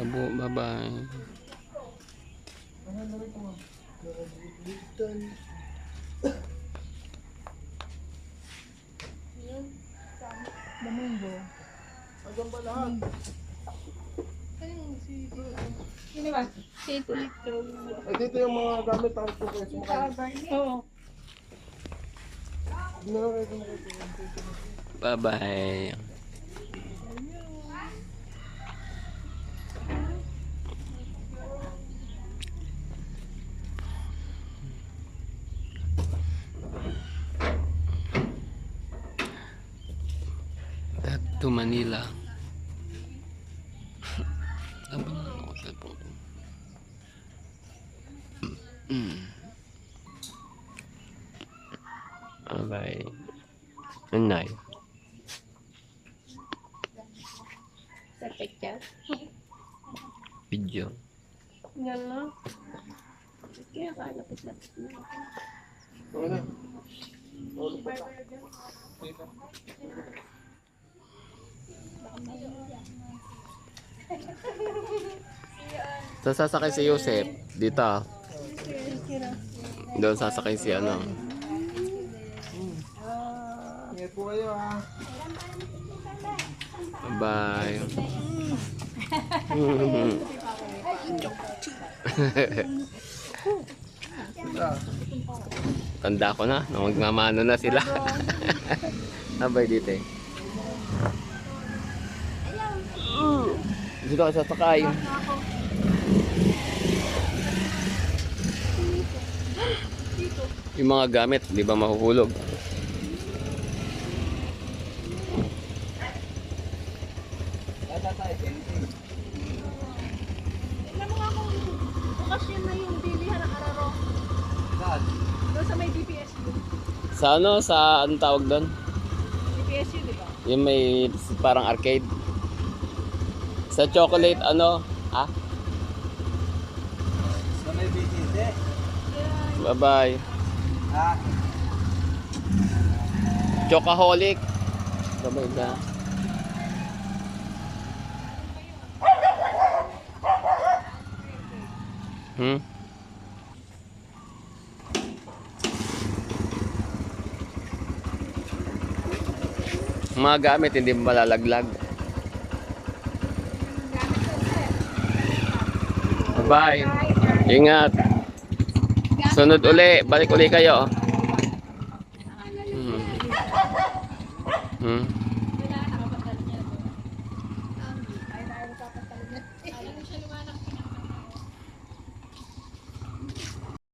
Bye-bye. Domingo. Hanggang ba lahat? Sino ba? Si Tito. Ay, dito yung mga gamit ang po kayo sumakay. Oo. Bye-bye. Back to Manila. Abang ako sa cellphone ko. Bye. Nice. Sa picture. Video. Yan lang. Kaya kalapit na. Ano? Sasakay si Joseph dito. Doon sasakay si ano. Ingat po kayo ha. Bye. Tanda ko na, magmamano na sila. Abay dito eh. Dito ka sasakay. Yung mga gamit, di ba mahuhulog? Tingnan mo nga kung bukas yun na yung bilihan ng araro. Saan? Doon sa may DPSU. Sa ano, sa anong tawag doon? DPSU, di ba? Yung may parang arcade. Sa chocolate ano? Ah? Sa may BTC? Bye-bye. Ha? Chocoholic. Bye-bye na. Hmm? Mga gamit hindi malalaglag. Bye. Ingat. Sunod uli. Balik uli kayo. Hmm.